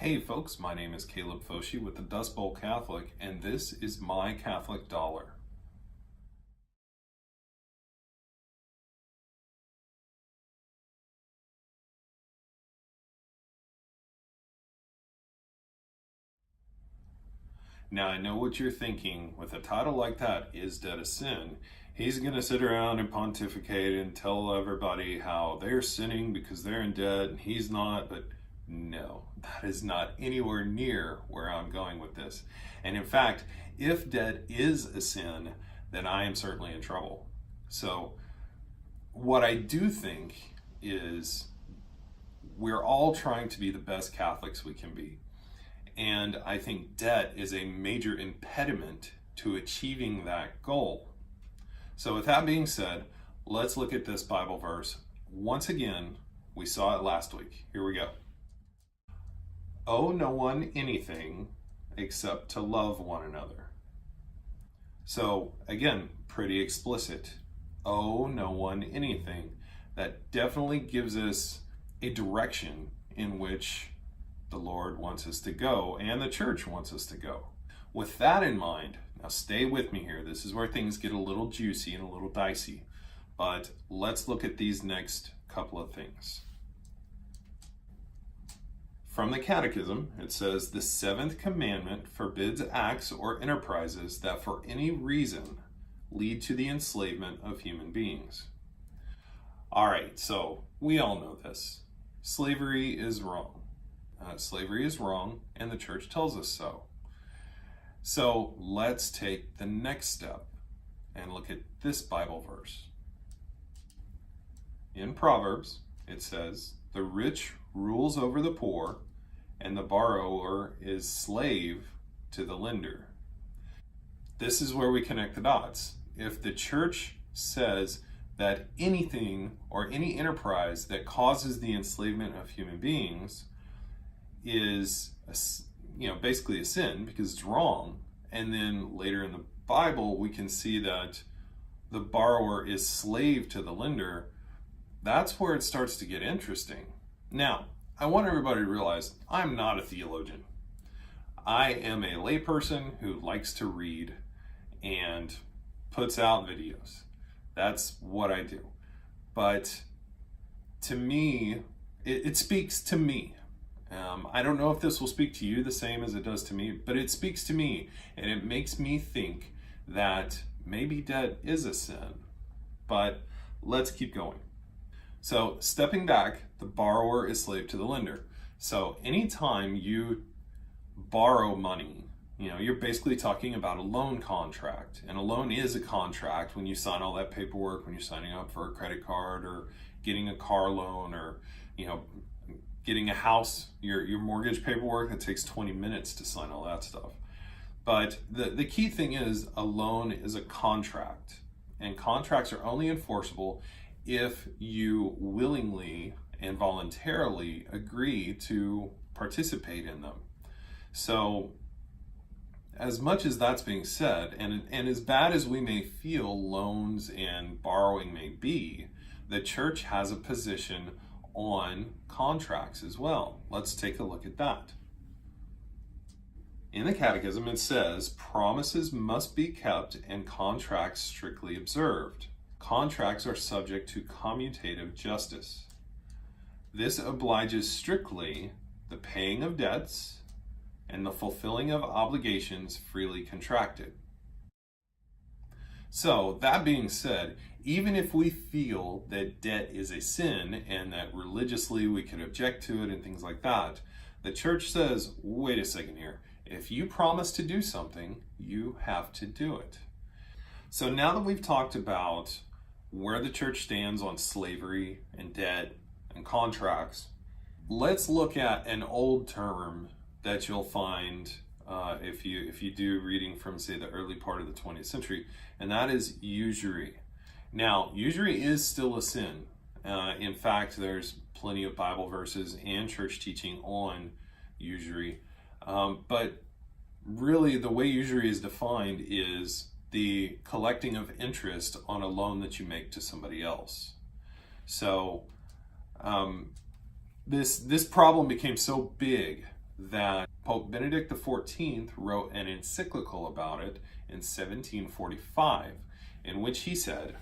Hey folks, my name is Caleb Foshi with the Dust Bowl Catholic, and this is my Catholic Dollar. Now I know what you're thinking. With a title like that, Is Debt a Sin? He's going to sit around and pontificate and tell everybody how they're sinning because they're in debt and he's not, but no, that is not anywhere near where I'm going with this. And in fact, if debt is a sin, then I am certainly in trouble. So what I do think is we're all trying to be the best Catholics we can be. And I think debt is a major impediment to achieving that goal. So with that being said, let's look at this Bible verse. Once again, we saw it last week. Here we go. Owe no one anything except to love one another. So again, pretty explicit. Owe no one anything. That definitely gives us a direction in which the Lord wants us to go and the church wants us to go. With that in mind, now stay with me here. This is where things get a little juicy and a little dicey. But let's look at these next couple of things. From the Catechism, it says, the seventh commandment forbids acts or enterprises that for any reason lead to the enslavement of human beings. All right, so we all know this. Slavery is wrong. Slavery is wrong, and the church tells us so. So let's take the next step and look at this Bible verse. In Proverbs, it says, the rich rules over the poor, and the borrower is slave to the lender. This is where we connect the dots. If the church says that anything or any enterprise that causes the enslavement of human beings is basically a sin because it's wrong, and then later in the Bible we can see that the borrower is slave to the lender, that's where it starts to get interesting. Now, I want everybody to realize I'm not a theologian. I am a layperson who likes to read and puts out videos. That's what I do. But to me, it speaks to me. I don't know if this will speak to you the same as it does to me, but it speaks to me, and it makes me think that maybe debt is a sin. But let's keep going. So stepping back, the borrower is slave to the lender. So anytime you borrow money, you're basically talking about a loan contract. And a loan is a contract when you sign all that paperwork, when you're signing up for a credit card or getting a car loan or, getting a house, your mortgage paperwork, that takes 20 minutes to sign all that stuff. But the key thing is a loan is a contract, and contracts are only enforceable if you willingly and voluntarily agree to participate in them. So as much as that's being said, and as bad as we may feel loans and borrowing may be, the church has a position on contracts as well. Let's take a look at that. In the Catechism, it says, promises must be kept and contracts strictly observed. Contracts are subject to commutative justice. This obliges strictly the paying of debts and the fulfilling of obligations freely contracted. So, that being said, even if we feel that debt is a sin and that religiously we can object to it and things like that, the church says, wait a second here. If you promise to do something, you have to do it. So now that we've talked about where the church stands on slavery and debt and contracts, let's look at an old term that you'll find if you do reading from, say, the early part of the 20th century, and that is usury. Now, usury is still a sin. In fact, there's plenty of Bible verses and church teaching on usury. But really, the way usury is defined is the collecting of interest on a loan that you make to somebody else. So this problem became so big that Pope Benedict XIV wrote an encyclical about it in 1745, in which he said,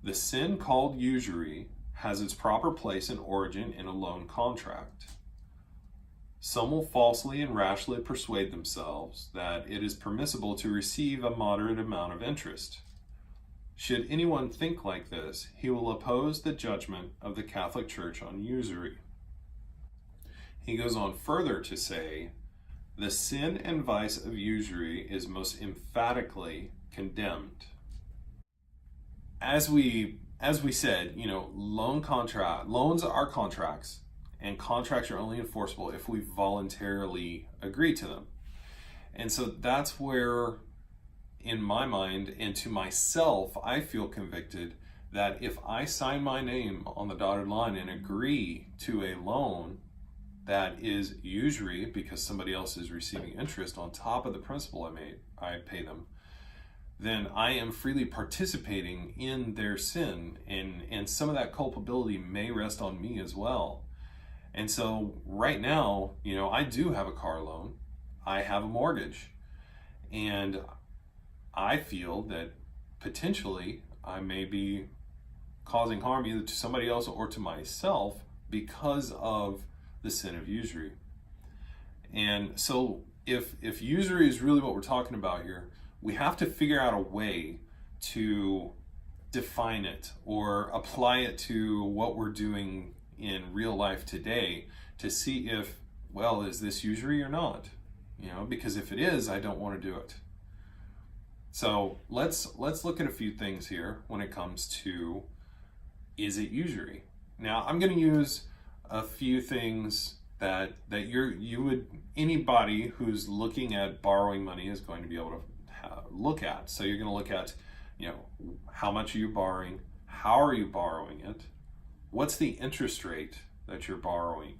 "The sin called usury has its proper place and origin in a loan contract. Some will falsely and rashly persuade themselves that it is permissible to receive a moderate amount of interest. Should anyone think like this, he will oppose the judgment of the Catholic Church on usury." He goes on further to say, "The sin and vice of usury is most emphatically condemned." As we said, loans are contracts, and contracts are only enforceable if we voluntarily agree to them. And so that's where, in my mind and to myself, I feel convicted that if I sign my name on the dotted line and agree to a loan that is usury because somebody else is receiving interest on top of the principal I pay them, then I am freely participating in their sin, and some of that culpability may rest on me as well. And so right now, I do have a car loan, I have a mortgage, and I feel that potentially I may be causing harm either to somebody else or to myself because of the sin of usury. And so if usury is really what we're talking about here, we have to figure out a way to define it or apply it to what we're doing in real life today to see if, well, is this usury or not? Because if it is, I don't want to do it. So let's look at a few things here when it comes to, is it usury? Now I'm going to use a few things that anybody who's looking at borrowing money is going to be able to look at. So you're going to look at, how much are you borrowing? How are you borrowing it? What's the interest rate that you're borrowing?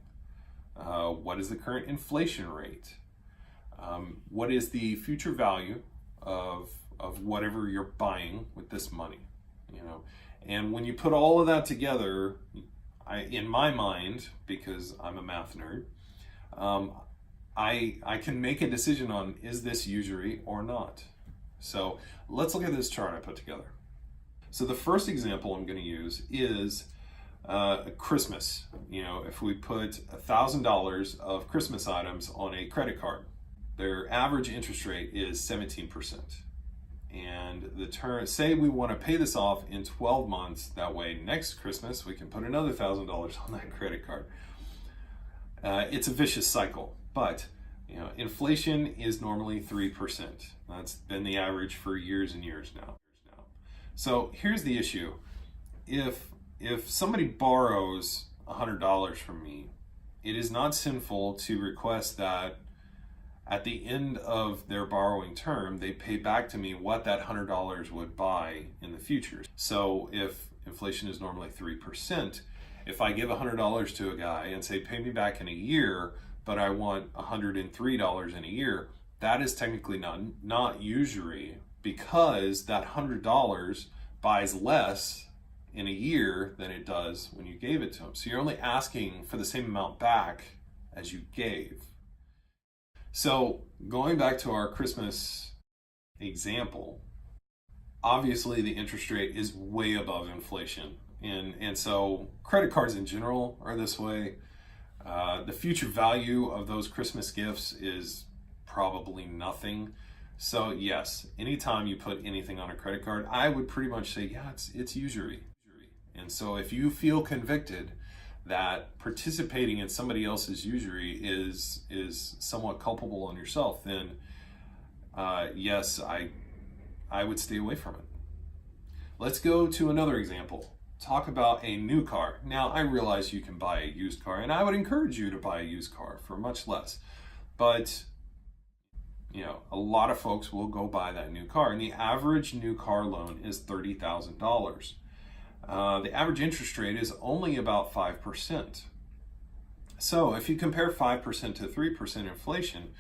What is the current inflation rate? What is the future value of whatever you're buying with this money? And when you put all of that together, in my mind, because I'm a math nerd, I can make a decision on, is this usury or not? So let's look at this chart I put together. So the first example I'm going to use is Christmas. If we put $1,000 of Christmas items on a credit card, their average interest rate is 17%. And say we want to pay this off in 12 months, that way next Christmas we can put another $1,000 on that credit card. It's a vicious cycle, but inflation is normally 3%. That's been the average for years and years now. So here's the issue. If somebody borrows $100 from me, it is not sinful to request that at the end of their borrowing term, they pay back to me what that $100 would buy in the future. So if inflation is normally 3%, if I give $100 to a guy and say, pay me back in a year, but I want $103 in a year, that is technically not usury, because that $100 buys less in a year than it does when you gave it to him. So you're only asking for the same amount back as you gave. So going back to our Christmas example, obviously the interest rate is way above inflation. And so credit cards in general are this way. The future value of those Christmas gifts is probably nothing. So yes, anytime you put anything on a credit card, I would pretty much say, yeah, it's usury. And so if you feel convicted that participating in somebody else's usury is somewhat culpable on yourself, then yes, I would stay away from it. Let's go to another example. Talk about a new car. Now, I realize you can buy a used car, and I would encourage you to buy a used car for much less. But, a lot of folks will go buy that new car, and the average new car loan is $30,000. The average interest rate is only about 5%. So if you compare 5% to 3% inflation,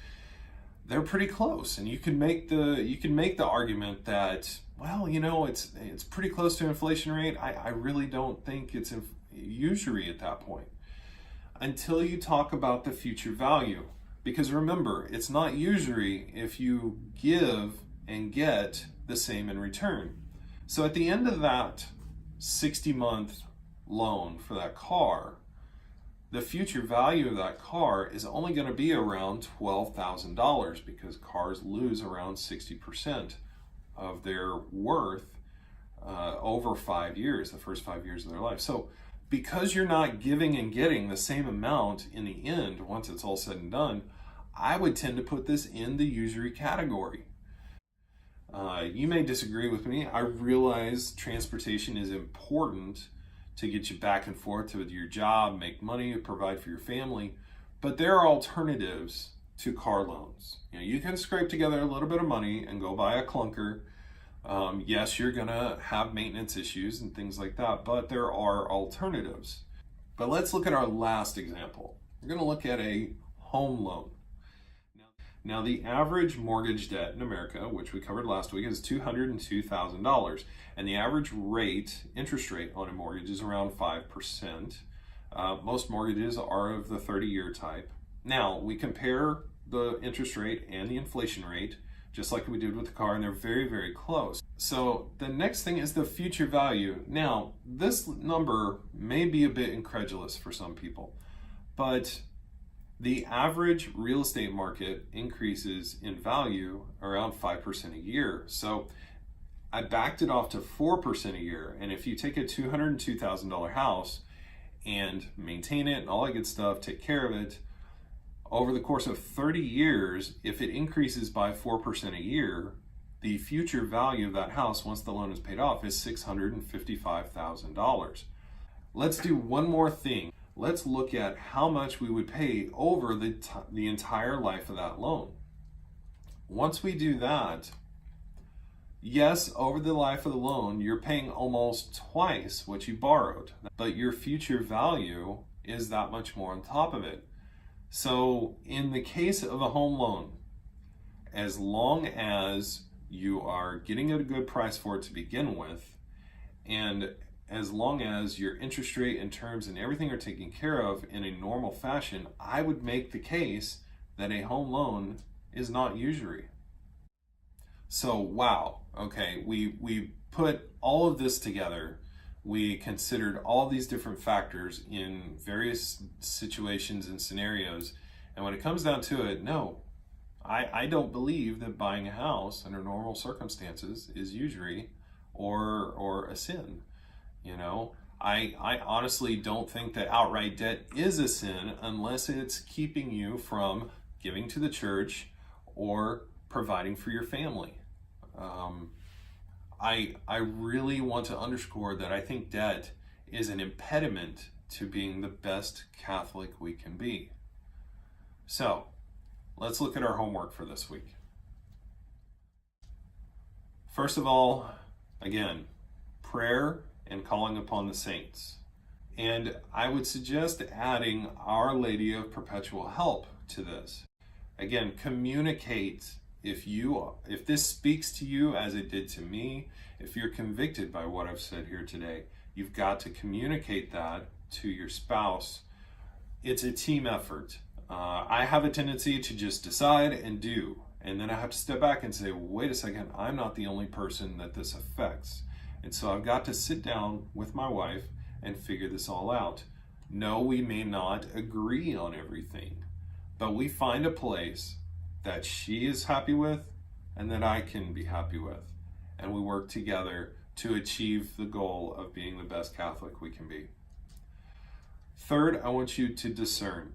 they're pretty close, and you can make the argument that, well, it's pretty close to inflation rate. I really don't think it's usury at that point. until you talk about the future value. Because remember, it's not usury if you give and get the same in return. So at the end of that 60-month loan for that car, the future value of that car is only going to be around $12,000 because cars lose around 60% of their worth over 5 years, the first 5 years of their life. So because you're not giving and getting the same amount in the end, once it's all said and done, I would tend to put this in the usury category. You may disagree with me. I realize transportation is important to get you back and forth to your job, make money, provide for your family, but there are alternatives to car loans. You can scrape together a little bit of money and go buy a clunker. Yes, you're gonna have maintenance issues and things like that, but there are alternatives. But let's look at our last example. We're gonna look at a home loan. Now, the average mortgage debt in America, which we covered last week, is $202,000. And the average interest rate on a mortgage is around 5%. Most mortgages are of the 30-year type. Now, we compare the interest rate and the inflation rate, just like we did with the car, and they're very, very close. So the next thing is the future value. Now, this number may be a bit incredulous for some people, but the average real estate market increases in value around 5% a year. So I backed it off to 4% a year. And if you take a $202,000 house and maintain it and all that good stuff, take care of it, over the course of 30 years, if it increases by 4% a year, the future value of that house once the loan is paid off is $655,000. Let's do one more thing. Let's look at how much we would pay over the entire life of that loan. Once we do that, yes, over the life of the loan, you're paying almost twice what you borrowed, but your future value is that much more on top of it. So in the case of a home loan, as long as you are getting a good price for it to begin with, and as long as your interest rate and terms and everything are taken care of in a normal fashion, I would make the case that a home loan is not usury. So, wow, okay, we put all of this together. We considered all these different factors in various situations and scenarios. And when it comes down to it, no, I don't believe that buying a house under normal circumstances is usury or a sin. I honestly don't think that outright debt is a sin unless it's keeping you from giving to the church or providing for your family. I really want to underscore that I think debt is an impediment to being the best Catholic we can be. So, let's look at our homework for this week. First of all, again, prayer and calling upon the saints. And I would suggest adding Our Lady of Perpetual Help to this. Again, communicate. If this speaks to you as it did to me, if you're convicted by what I've said here today, you've got to communicate that to your spouse. It's a team effort. I have a tendency to just decide and do, and then I have to step back and say, wait a second, I'm not the only person that this affects. And so I've got to sit down with my wife and figure this all out. No, we may not agree on everything, but we find a place that she is happy with and that I can be happy with. And we work together to achieve the goal of being the best Catholic we can be. Third, I want you to discern.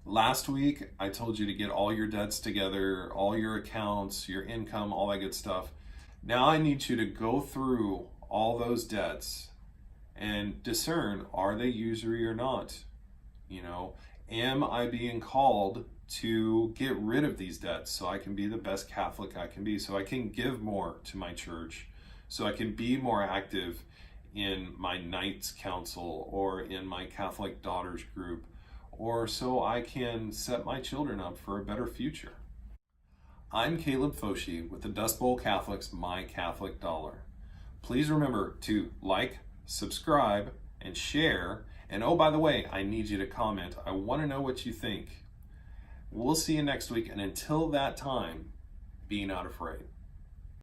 Last week, I told you to get all your debts together, all your accounts, your income, all that good stuff. Now I need you to go through all those debts and discern, are they usury or not? Am I being called to get rid of these debts so I can be the best Catholic I can be, so I can give more to my church, so I can be more active in my Knights Council or in my Catholic Daughters group, or so I can set my children up for a better future. I'm Caleb Foshi with the Dust Bowl Catholics My Catholic Dollar. Please remember to like, subscribe, and share, And oh, by the way, I need you to comment. I want to know what you think. We'll see you next week, and until that time, be not afraid.